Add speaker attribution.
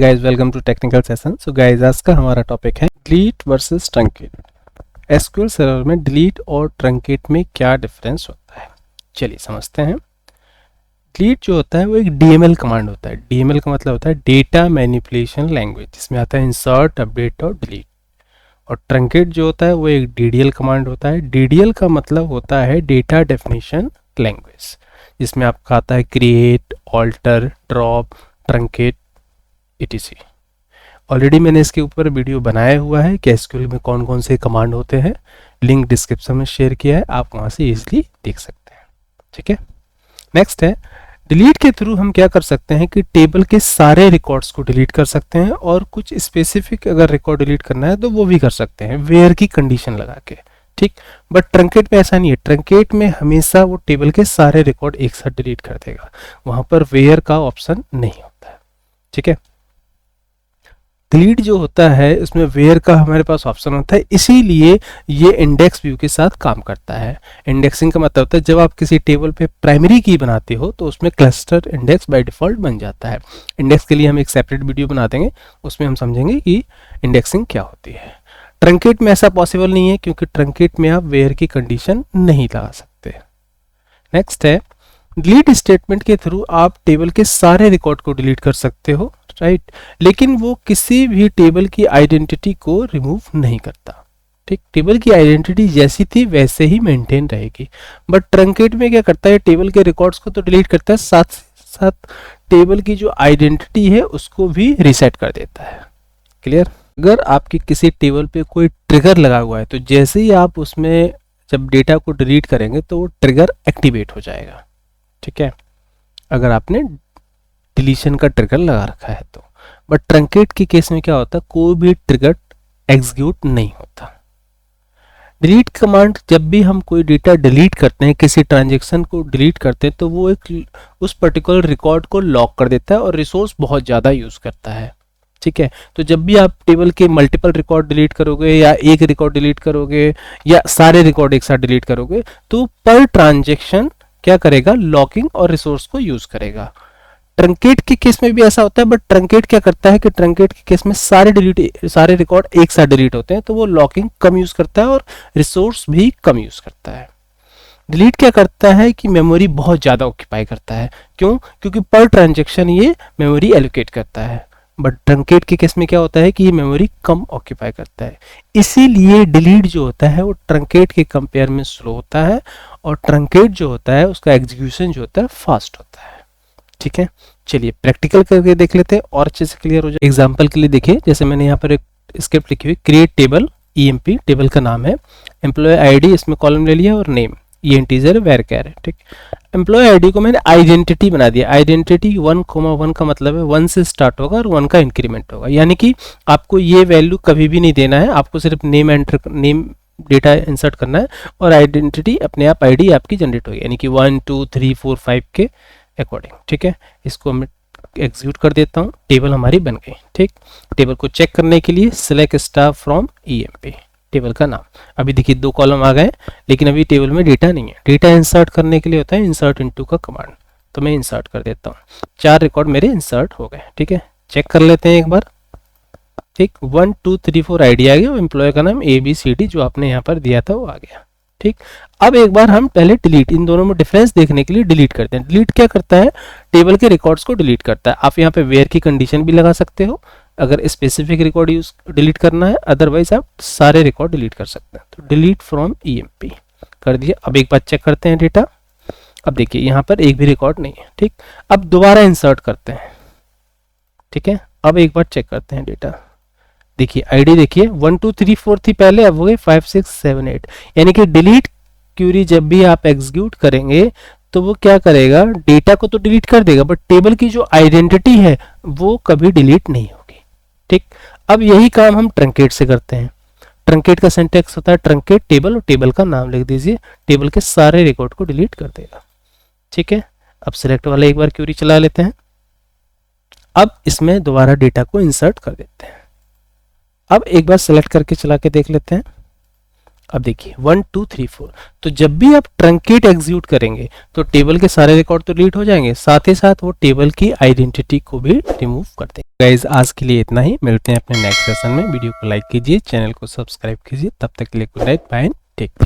Speaker 1: Guys welcome to technical session. So guys आज का हमारा टॉपिक है delete versus truncate. SQL server में डिलीट और ट्रंकेट में क्या डिफरेंस होता है, चलिए समझते हैं। डिलीट जो होता है वो एक डीएमएल कमांड होता है। डीएमएल का मतलब होता है डेटा मैनिपुलेशन लैंग्वेज, जिसमें आता है इंसर्ट, अपडेट और डिलीट। और ट्रंकेट जो होता है वो एक डीडीएल कमांड होता है। डीडीएल का मतलब होता है डेटा डेफिनेशन लैंग्वेज, जिसमें आपका आता है create, alter, drop, truncate etc। Already मैंने इसके ऊपर वीडियो बनाया हुआ है कि एसक्यूएल में कौन कौन से कमांड होते हैं, लिंक डिस्क्रिप्शन में शेयर किया है, आप वहां से इजीली देख सकते हैं। ठीक है, नेक्स्ट है डिलीट के थ्रू हम क्या कर सकते हैं कि टेबल के सारे रिकॉर्ड्स को डिलीट कर सकते हैं, और कुछ स्पेसिफिक अगर रिकॉर्ड डिलीट करना है तो वो भी कर सकते हैं वेयर की कंडीशन लगा के। ठीक, बट ट्रंकेट में ऐसा नहीं है। ट्रंकेट में हमेशा वो टेबल के सारे रिकॉर्ड एक साथ डिलीट कर देगा, वहां पर वेयर का ऑप्शन नहीं होता है। ठीक है, डिलीट जो होता है उसमें वेयर का हमारे पास ऑप्शन होता है, इसीलिए ये इंडेक्स व्यू के साथ काम करता है। इंडेक्सिंग का मतलब होता है जब आप किसी टेबल पे प्राइमरी की बनाते हो तो उसमें क्लस्टर इंडेक्स बाय डिफॉल्ट बन जाता है। इंडेक्स के लिए हम एक सेपरेट वीडियो बना देंगे, उसमें हम समझेंगे कि इंडेक्सिंग क्या होती है। ट्रंकेट में ऐसा पॉसिबल नहीं है, क्योंकि ट्रंकेट में आप वेयर की कंडीशन नहीं लगा सकते। नेक्स्ट है डिलीट स्टेटमेंट के थ्रू आप टेबल के सारे रिकॉर्ड को डिलीट कर सकते हो, राइट, लेकिन वो किसी भी टेबल की आइडेंटिटी को रिमूव नहीं करता। ठीक, टेबल की आइडेंटिटी जैसी थी वैसे ही मेंटेन रहेगी। बट ट्रंकेट में क्या करता है, टेबल के रिकॉर्ड्स को तो डिलीट करता है, साथ साथ टेबल की जो आइडेंटिटी है उसको भी रीसेट कर देता है। क्लियर? अगर आपकी किसी टेबल पे कोई ट्रिगर लगा हुआ है तो जैसे ही आप उसमें जब डेटा को डिलीट करेंगे तो वो ट्रिगर एक्टिवेट हो जाएगा। ठीक है, अगर आपने डिलीशन का ट्रिगर लगा रखा है तो। बट ट्रंकेट के केस में क्या होता है, कोई भी ट्रिगर एग्जीक्यूट नहीं होता। डिलीट कमांड, जब भी हम कोई डेटा डिलीट करते हैं, किसी ट्रांजैक्शन को डिलीट करते हैं, तो वो एक उस पर्टिकुलर रिकॉर्ड को लॉक कर देता है और रिसोर्स बहुत ज़्यादा यूज़ करता है। ठीक है, तो जब भी आप टेबल के मल्टीपल रिकॉर्ड डिलीट करोगे या एक रिकॉर्ड डिलीट करोगे या सारे रिकॉर्ड एक साथ डिलीट करोगे तो पर ट्रांजेक्शन क्या करेगा, लॉकिंग और रिसोर्स को यूज करेगा। ट्रंकेट के केस में भी ऐसा होता है, बट ट्रंकेट क्या करता है कि ट्रंकेट के केस में सारे रिकॉर्ड एक साथ डिलीट होते हैं, तो वो लॉकिंग कम यूज करता है और रिसोर्स भी कम यूज करता है। डिलीट क्या करता है कि मेमोरी बहुत ज्यादा ऑक्यूपाई करता है। क्यों? क्योंकि पर ट्रांजेक्शन ये मेमोरी एलोकेट करता है। बट ट्रंकेट के केस में क्या होता है कि ये मेमोरी कम ऑक्यूपाई करता है, इसीलिए डिलीट जो होता है वो ट्रंकेट के कंपेयर में स्लो होता है, और ट्रंकेट जो होता है उसका एग्जीक्यूशन जो होता है फास्ट होता है। ठीक है, चलिए प्रैक्टिकल करके देख लेते हैं और अच्छे से क्लियर हो जाए। एग्जांपल के लिए देखिए, जैसे मैंने यहाँ पर एक स्क्रिप्ट लिखी हुई, क्रिएट टेबल ईएमपी, टेबल का नाम है, एम्प्लॉय आईडी इसमें कॉलम ले लिया और नेम, ये इंटीजर है, वेर कैर है। ठीक, एम्प्लॉय आईडी को मैंने आइडेंटिटी बना दिया। आइडेंटिटी 1,1 का मतलब है 1 से स्टार्ट होगा और 1 का इंक्रीमेंट होगा, यानी कि आपको ये वैल्यू कभी भी नहीं देना है, आपको सिर्फ नेम डेटा इंसर्ट करना है और आइडेंटिटी अपने आप आईडी आपकी जनरेट होगी, यानी कि 1 2 3 4 5 के अकॉर्डिंग। ठीक है, इसको मैं एग्जीक्यूट कर देता हूँ, टेबल हमारी बन गई। ठीक, टेबल को चेक करने के लिए select staff from EMP, table का नाम। अभी देखिए 2 कॉलम आ गए, लेकिन अभी टेबल में डेटा नहीं है। डेटा इंसर्ट करने के लिए होता है इंसर्ट इनटू का कमांड, तो मैं इंसर्ट कर देता हूँ। 4 रिकॉर्ड मेरे इंसर्ट हो गए। ठीक है, चेक कर लेते हैं एक बार। ठीक, 1 2 3 4 आईडी आ गया, एम्प्लॉय का नाम ABCD जो आपने यहाँ पर दिया था वो आ गया। ठीक, अब एक बार हम पहले डिलीट, इन दोनों में डिफरेंस देखने के लिए डिलीट करते हैं। डिलीट क्या करता है, टेबल के रिकॉर्ड्स को डिलीट करता है। आप यहाँ पे वेयर की कंडीशन भी लगा सकते हो अगर स्पेसिफिक रिकॉर्ड यूज डिलीट करना है, अदरवाइज आप सारे रिकॉर्ड डिलीट कर सकते हैं। तो डिलीट फ्रॉम ईएमपी कर दिया। अब एक बार चेक करते हैं डेटा। अब देखिए यहाँ पर एक भी रिकॉर्ड नहीं है। ठीक, अब दोबारा इंसर्ट करते हैं। ठीक है, अब एक बार चेक करते हैं डेटा। देखिए आईडी देखिए 1 2 3 4 थी पहले, अब हो गई 5 6 7 8, यानी कि डिलीट क्यूरी जब भी आप एग्जीक्यूट करेंगे तो वो क्या करेगा, डेटा को तो डिलीट कर देगा, बट टेबल की जो आइडेंटिटी है वो कभी डिलीट नहीं होगी। ठीक, अब यही काम हम ट्रंकेट से करते हैं। ट्रंकेट का सिंटैक्स होता है ट्रंकेट टेबल, और टेबल का नाम लिख दीजिए, टेबल के सारे रिकॉर्ड को डिलीट कर देगा। ठीक है, अब सिलेक्ट वाला एक बार क्यूरी चला लेते हैं। अब इसमें दोबारा डेटा को इंसर्ट कर देते हैं। अब एक बार सेलेक्ट करके चला के देख लेते हैं। अब देखिए 1 2 3 4, तो जब भी आप ट्रंकेट एग्जीक्यूट करेंगे तो टेबल के सारे रिकॉर्ड तो डिलीट हो जाएंगे, साथ ही साथ वो टेबल की आइडेंटिटी को भी रिमूव कर देंगे। गाइज आज के लिए इतना ही, मिलते हैं अपने नेक्स्ट सेशन में। वीडियो को लाइक कीजिए, चैनल को सब्सक्राइब कीजिए, तब तक के लिए good night, bye, take care.